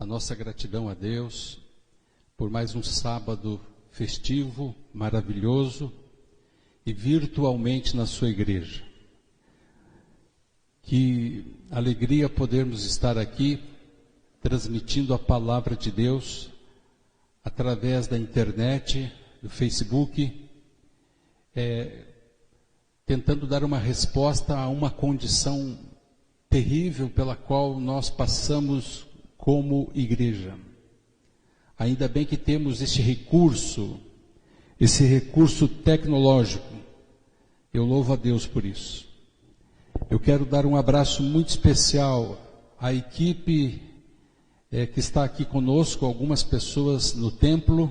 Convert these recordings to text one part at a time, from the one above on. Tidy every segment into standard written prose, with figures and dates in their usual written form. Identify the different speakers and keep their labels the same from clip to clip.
Speaker 1: a nossa gratidão a Deus por mais um sábado festivo, maravilhoso e virtualmente na sua igreja. Que alegria podermos estar aqui transmitindo a palavra de Deus através da internet, do Facebook, tentando dar uma resposta a uma condição terrível pela qual nós passamos como igreja. Ainda bem que temos esse recurso tecnológico. Eu louvo a Deus por isso. Eu quero dar um abraço muito especial à equipe que está aqui conosco, algumas pessoas no templo,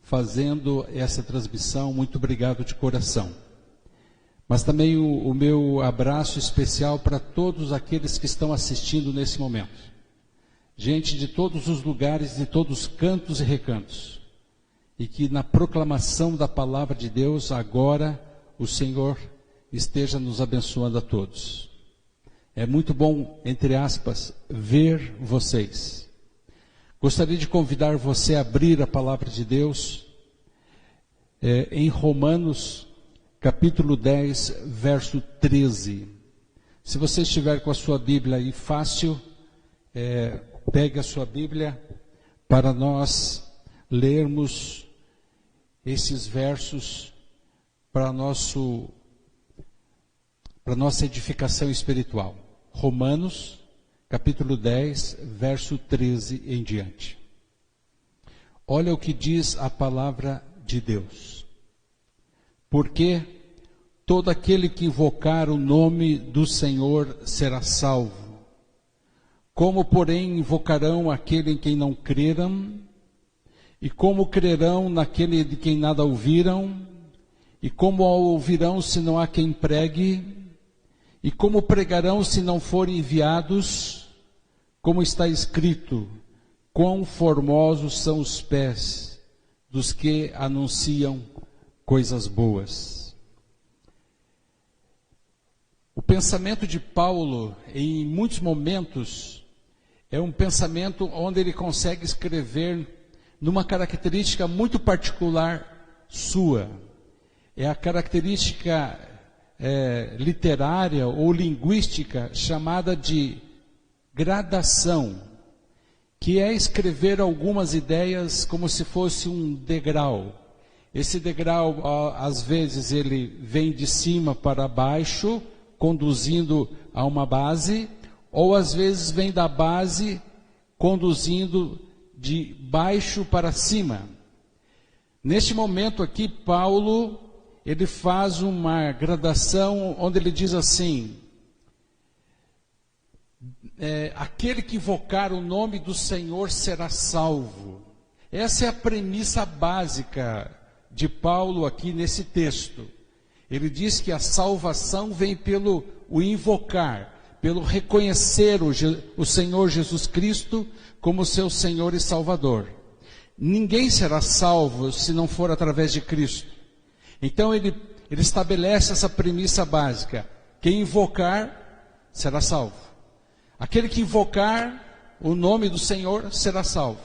Speaker 1: fazendo essa transmissão. Muito obrigado de coração. Mas também o meu abraço especial para todos aqueles que estão assistindo nesse momento. Gente de todos os lugares, de todos os cantos e recantos. E que na proclamação da palavra de Deus, agora o Senhor esteja nos abençoando a todos. É muito bom, entre aspas, ver vocês. Gostaria de convidar você a abrir a palavra de Deus em Romanos, capítulo 10, verso 13. Se você estiver com a sua Bíblia aí fácil, pegue a sua Bíblia para nós lermos esses versos para nossa edificação espiritual. Romanos, capítulo 10, verso 13 em diante. Olha o que diz a palavra de Deus. Porque todo aquele que invocar o nome do Senhor será salvo. Como, porém, invocarão aquele em quem não creram? E como crerão naquele de quem nada ouviram? E como ouvirão se não há quem pregue? E como pregarão se não forem enviados? Como está escrito, quão formosos são os pés dos que anunciam coisas boas. O pensamento de Paulo, em muitos momentos, é um pensamento onde ele consegue escrever numa característica muito particular sua. É a característica literária ou linguística chamada de gradação, que é escrever algumas ideias como se fosse um degrau. Esse degrau, às vezes, ele vem de cima para baixo, conduzindo a uma base, ou às vezes vem da base, conduzindo de baixo para cima. Neste momento aqui, Paulo, ele faz uma gradação onde ele diz assim: aquele que invocar o nome do Senhor será salvo. Essa é a premissa básica de Paulo aqui nesse texto. Ele diz que a salvação vem pelo o invocar, pelo reconhecer o Senhor Jesus Cristo como seu Senhor e Salvador. Ninguém será salvo se não for através de Cristo. Então ele estabelece essa premissa básica: quem invocar será salvo. Aquele que invocar o nome do Senhor será salvo.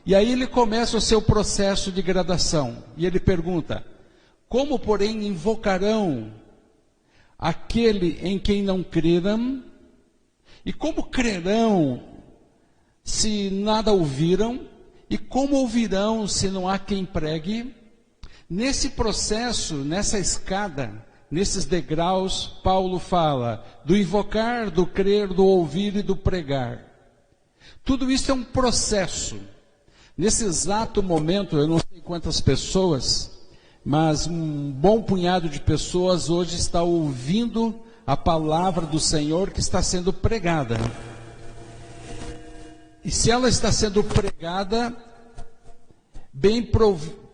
Speaker 1: E aí ele começa o seu processo de gradação. E ele pergunta: como, porém, invocarão aquele em quem não creram? E como crerão se nada ouviram? E como ouvirão se não há quem pregue? Nesse processo, nessa escada, nesses degraus, Paulo fala do invocar, do crer, do ouvir e do pregar. Tudo isso é um processo. Nesse exato momento, eu não sei quantas pessoas, mas um bom punhado de pessoas hoje está ouvindo a palavra do Senhor que está sendo pregada. E se ela está sendo pregada, bem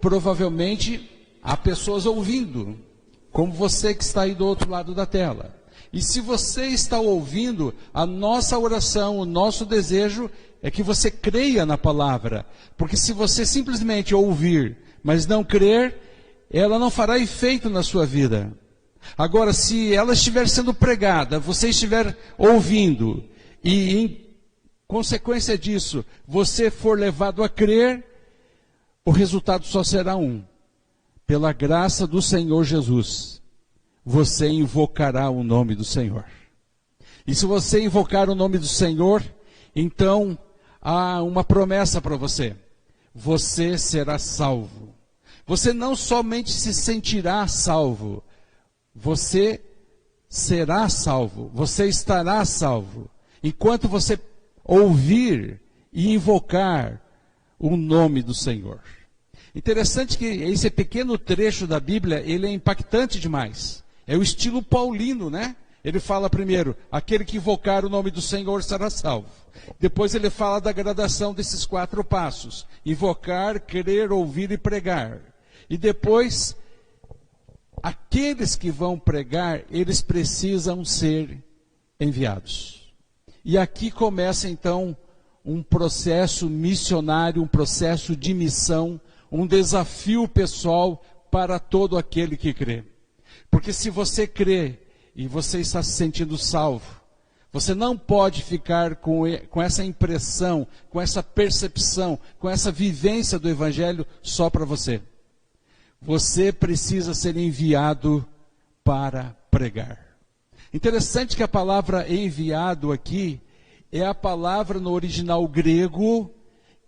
Speaker 1: provavelmente há pessoas ouvindo, como você que está aí do outro lado da tela. E se você está ouvindo, a nossa oração, o nosso desejo é que você creia na palavra. Porque se você simplesmente ouvir, mas não crer, ela não fará efeito na sua vida. Agora, se ela estiver sendo pregada, você estiver ouvindo e consequência disso, você for levado a crer, o resultado só será um. Pela graça do Senhor Jesus, você invocará o nome do Senhor. E se você invocar o nome do Senhor, então há uma promessa para você. Você será salvo. Você não somente se sentirá salvo, você será salvo, você estará salvo. Enquanto você ouvir e invocar o nome do Senhor. Interessante que esse pequeno trecho da Bíblia, ele é impactante demais. É o estilo paulino, né? Ele fala primeiro, aquele que invocar o nome do Senhor será salvo. Depois ele fala da gradação desses 4 passos. Invocar, crer, ouvir e pregar. E depois, aqueles que vão pregar, eles precisam ser enviados. E aqui começa então um processo missionário, um processo de missão, um desafio pessoal para todo aquele que crê. Porque se você crê e você está se sentindo salvo, você não pode ficar com essa impressão, com essa percepção, com essa vivência do Evangelho só para você. Você precisa ser enviado para pregar. Interessante que a palavra enviado aqui é a palavra no original grego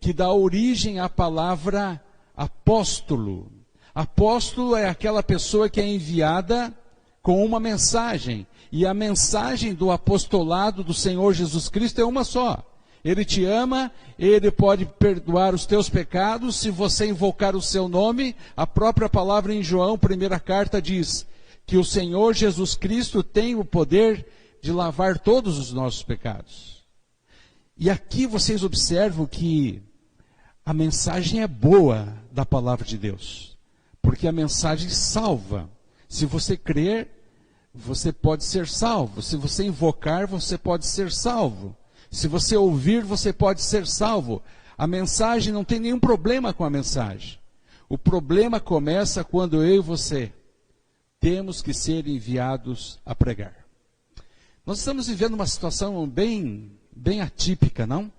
Speaker 1: que dá origem à palavra apóstolo. Apóstolo é aquela pessoa que é enviada com uma mensagem. E a mensagem do apostolado do Senhor Jesus Cristo é uma só. Ele te ama, Ele pode perdoar os teus pecados se você invocar o seu nome. A própria palavra em João, primeira carta, diz que o Senhor Jesus Cristo tem o poder de lavar todos os nossos pecados. E aqui vocês observam que a mensagem é boa da palavra de Deus, porque a mensagem salva. Se você crer, você pode ser salvo. Se você invocar, você pode ser salvo. Se você ouvir, você pode ser salvo. A mensagem, não tem nenhum problema com a mensagem. O problema começa quando eu e você temos que ser enviados a pregar. Nós estamos vivendo uma situação bem atípica, não?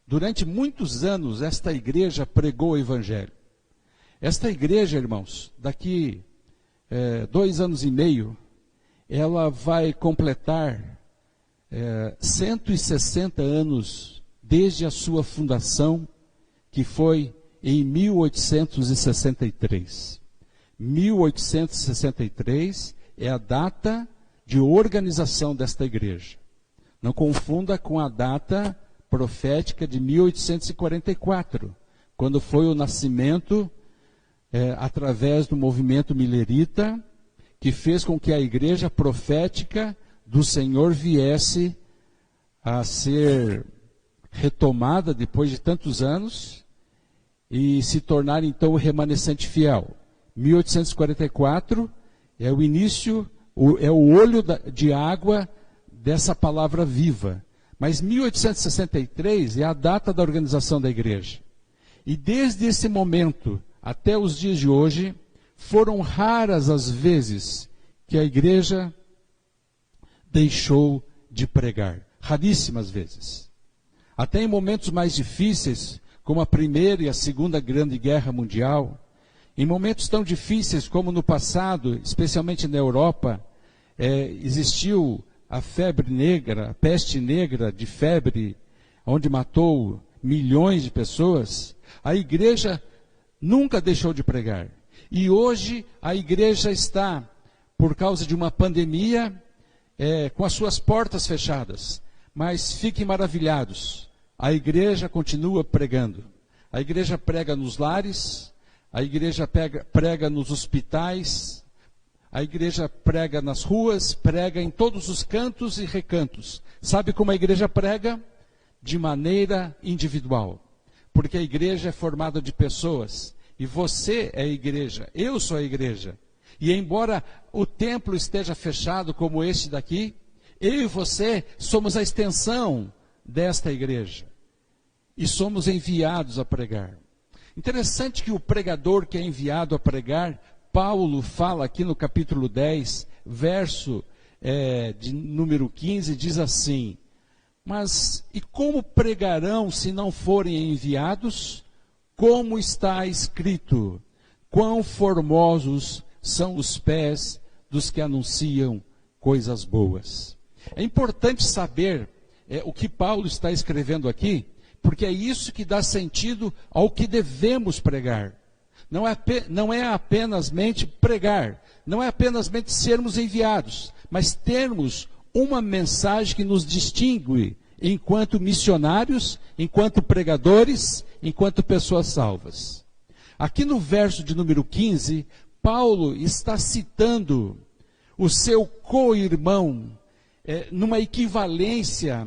Speaker 1: Durante muitos anos, esta igreja pregou o Evangelho. Esta igreja, irmãos, daqui 2 anos e meio, ela vai completar 160 anos desde a sua fundação, que foi em 1863. 1863 é a data de organização desta igreja. Não confunda com a data profética de 1844, quando foi o nascimento, através do movimento milerita, que fez com que a igreja profética do Senhor viesse a ser retomada depois de tantos anos e se tornar então o remanescente fiel. 1844 é o início, é o olho de água dessa palavra viva. Mas 1863 é a data da organização da igreja. E desde esse momento até os dias de hoje, foram raras as vezes que a igreja deixou de pregar. Raríssimas vezes. Até em momentos mais difíceis, como a Primeira e a Segunda Grande Guerra Mundial, em momentos tão difíceis como no passado, especialmente na Europa, existiu a febre negra, a peste negra de febre, onde matou milhões de pessoas, a igreja nunca deixou de pregar. E hoje a igreja está, por causa de uma pandemia, com as suas portas fechadas. Mas fiquem maravilhados, a igreja continua pregando. A igreja prega nos lares, a igreja prega nos hospitais, a igreja prega nas ruas, prega em todos os cantos e recantos. Sabe como a igreja prega? De maneira individual. Porque a igreja é formada de pessoas. E você é a igreja, eu sou a igreja. E embora o templo esteja fechado como este daqui, eu e você somos a extensão desta igreja. E somos enviados a pregar. Interessante que o pregador que é enviado a pregar, Paulo fala aqui no capítulo 10, verso de número 15, diz assim: Mas e como pregarão se não forem enviados? Como está escrito: quão formosos são os pés dos que anunciam coisas boas. É importante saber o que Paulo está escrevendo aqui, porque é isso que dá sentido ao que devemos pregar. Não é apenas pregar, não é apenas sermos enviados, mas termos uma mensagem que nos distingue enquanto missionários, enquanto pregadores, enquanto pessoas salvas. Aqui no verso de número 15, Paulo está citando o seu co-irmão numa equivalência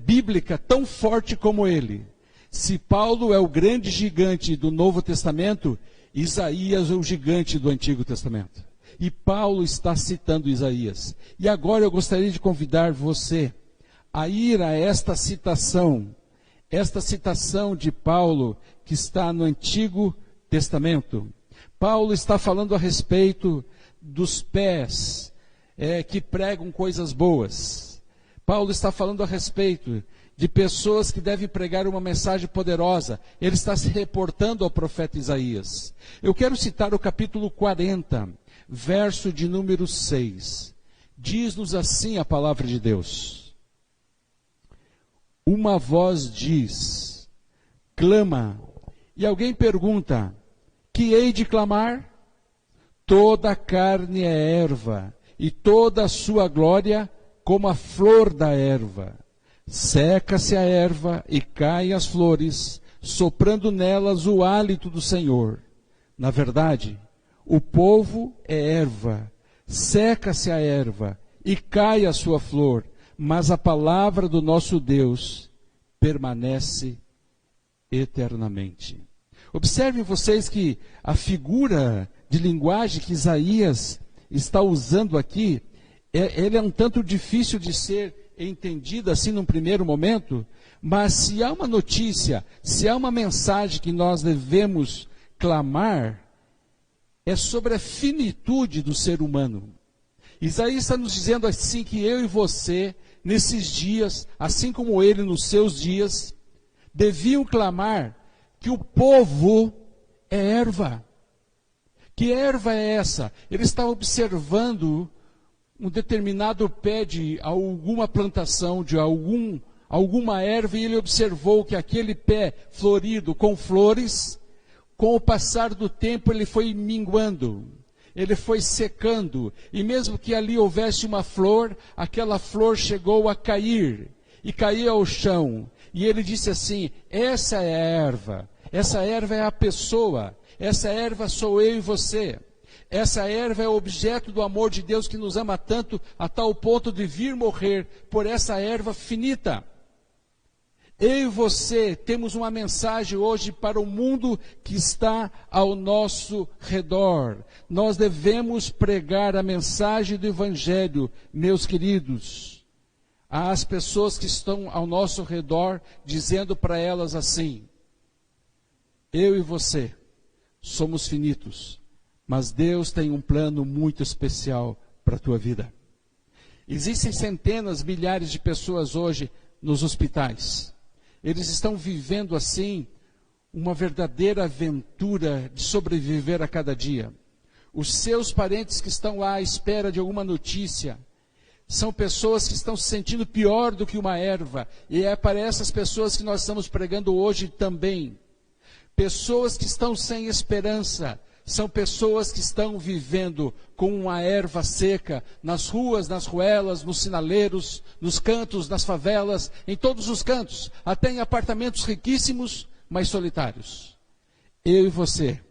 Speaker 1: bíblica tão forte como ele. Se Paulo é o grande gigante do Novo Testamento, Isaías é o gigante do Antigo Testamento. E Paulo está citando Isaías. E agora eu gostaria de convidar você a ir a esta citação de Paulo que está no Antigo Testamento. Paulo está falando a respeito dos pés que pregam coisas boas. Paulo está falando a respeito de pessoas que devem pregar uma mensagem poderosa. Ele está se reportando ao profeta Isaías. Eu quero citar o capítulo 40, verso de número 6. Diz-nos assim a palavra de Deus: uma voz diz, clama, e alguém pergunta, que hei de clamar? Toda a carne é erva, e toda a sua glória como a flor da erva. Seca-se a erva e caem as flores, soprando nelas o hálito do Senhor. Na verdade, o povo é erva, seca-se a erva e cai a sua flor, mas a palavra do nosso Deus permanece eternamente. Observem vocês que a figura de linguagem que Isaías está usando aqui, ele é um tanto difícil de ser entendida assim num primeiro momento, mas se há uma notícia, se há uma mensagem que nós devemos clamar, é sobre a finitude do ser humano. Isaías está nos dizendo assim que eu e você, nesses dias, assim como ele nos seus dias, deviam clamar que o povo é erva. Que erva é essa? Ele está observando um determinado pé de alguma plantação, de alguma erva, e ele observou que aquele pé florido com flores, com o passar do tempo ele foi minguando, ele foi secando, e mesmo que ali houvesse uma flor, aquela flor chegou a cair, e caía ao chão, e ele disse assim, essa é a erva é a pessoa, essa erva sou eu e você. Essa erva é o objeto do amor de Deus que nos ama tanto, a tal ponto de vir morrer por essa erva finita. Eu e você temos uma mensagem hoje para o mundo que está ao nosso redor. Nós devemos pregar a mensagem do Evangelho, meus queridos, às pessoas que estão ao nosso redor, dizendo para elas assim, eu e você somos finitos, mas Deus tem um plano muito especial para a tua vida. Existem centenas, milhares de pessoas hoje nos hospitais. Eles estão vivendo assim uma verdadeira aventura de sobreviver a cada dia. Os seus parentes que estão lá à espera de alguma notícia, são pessoas que estão se sentindo pior do que uma erva. E é para essas pessoas que nós estamos pregando hoje também. Pessoas que estão sem esperança, são pessoas que estão vivendo com uma erva seca, nas ruas, nas ruelas, nos sinaleiros, nos cantos, nas favelas, em todos os cantos, até em apartamentos riquíssimos, mas solitários. Eu e você,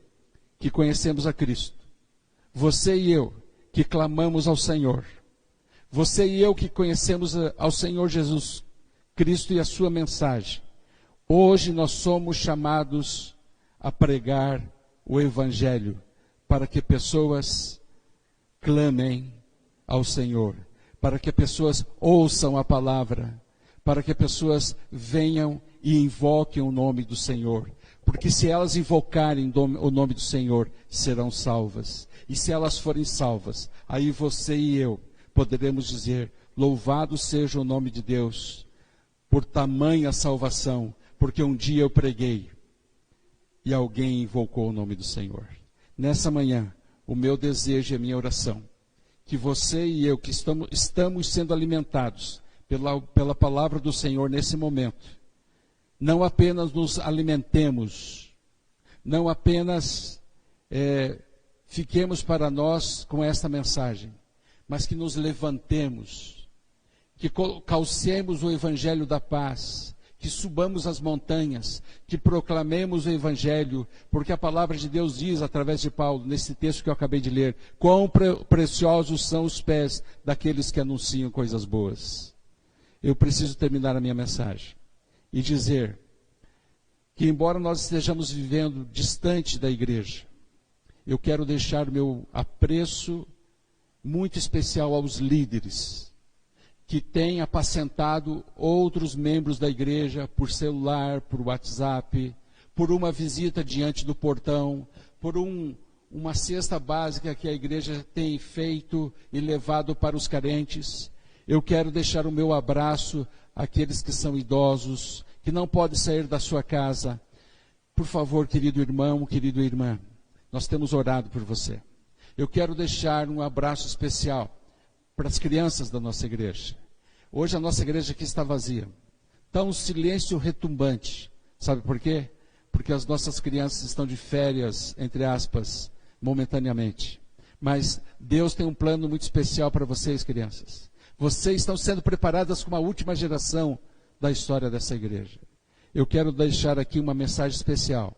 Speaker 1: que conhecemos a Cristo, você e eu, que clamamos ao Senhor, você e eu que conhecemos ao Senhor Jesus Cristo e a sua mensagem, hoje nós somos chamados a pregar o Evangelho, para que pessoas clamem ao Senhor, para que pessoas ouçam a palavra, para que pessoas venham e invoquem o nome do Senhor, porque se elas invocarem o nome do Senhor, serão salvas, e se elas forem salvas, aí você e eu poderemos dizer, louvado seja o nome de Deus, por tamanha salvação, porque um dia eu preguei e alguém invocou o nome do Senhor. Nessa manhã, o meu desejo e a minha oração, que você e eu, que estamos sendo alimentados pela palavra do Senhor nesse momento, não apenas nos alimentemos, não apenas fiquemos para nós com esta mensagem, mas que nos levantemos, que calcemos o evangelho da paz, que subamos as montanhas, que proclamemos o evangelho, porque a palavra de Deus diz, através de Paulo, nesse texto que eu acabei de ler, quão preciosos são os pés daqueles que anunciam coisas boas. Eu preciso terminar a minha mensagem e dizer que, embora nós estejamos vivendo distante da igreja, eu quero deixar meu apreço muito especial aos líderes que têm apacentado outros membros da igreja por celular, por WhatsApp, por uma visita diante do portão, por uma cesta básica que a igreja tem feito e levado para os carentes. Eu quero deixar o meu abraço àqueles que são idosos, que não podem sair da sua casa. Por favor, querido irmão, querida irmã, nós temos orado por você. Eu quero deixar um abraço especial para as crianças da nossa igreja. Hoje a nossa igreja aqui está vazia. Está um silêncio retumbante. Sabe por quê? Porque as nossas crianças estão de férias, entre aspas, momentaneamente. Mas Deus tem um plano muito especial para vocês, crianças. Vocês estão sendo preparadas como a última geração da história dessa igreja. Eu quero deixar aqui uma mensagem especial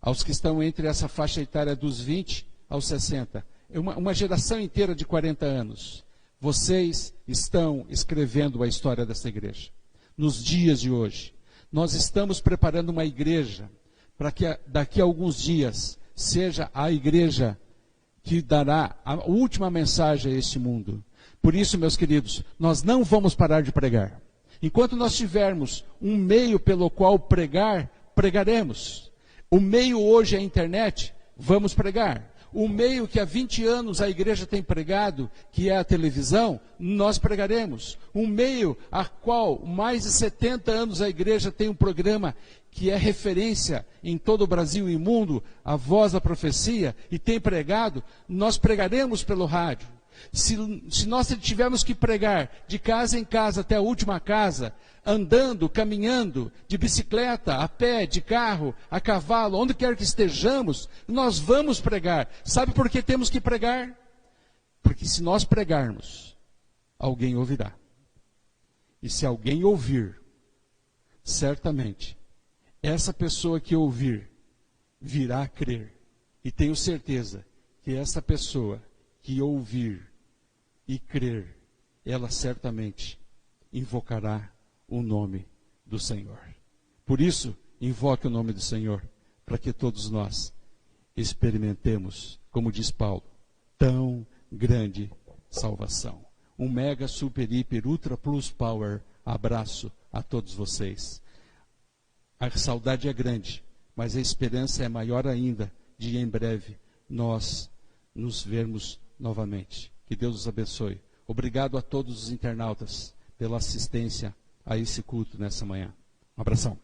Speaker 1: aos que estão entre essa faixa etária dos 20 aos 60. Uma geração inteira de 40 anos. Vocês estão escrevendo a história dessa igreja. Nos dias de hoje, nós estamos preparando uma igreja para que daqui a alguns dias seja a igreja que dará a última mensagem a este mundo. Por isso, meus queridos, nós não vamos parar de pregar. Enquanto nós tivermos um meio pelo qual pregar, pregaremos. O meio hoje é a internet, vamos pregar. O meio que há 20 anos a igreja tem pregado, que é a televisão, nós pregaremos. Um meio a qual mais de 70 anos a igreja tem um programa que é referência em todo o Brasil e mundo, a Voz da Profecia, e tem pregado, nós pregaremos pelo rádio. Se nós tivermos que pregar de casa em casa até a última casa, andando, caminhando, de bicicleta, a pé, de carro, a cavalo, onde quer que estejamos, nós vamos pregar. Sabe por que temos que pregar? Porque se nós pregarmos, alguém ouvirá. E se alguém ouvir, certamente, essa pessoa que ouvir, virá a crer. E tenho certeza que essa pessoa que ouvir e crer, ela certamente invocará o nome do Senhor. Por isso, invoque o nome do Senhor, para que todos nós experimentemos, como diz Paulo, tão grande salvação. Um mega, super, hiper, ultra, plus power abraço a todos vocês. A saudade é grande, mas a esperança é maior ainda de em breve nós nos vermos novamente. Que Deus os abençoe. Obrigado a todos os internautas pela assistência a esse culto nessa manhã. Um abração.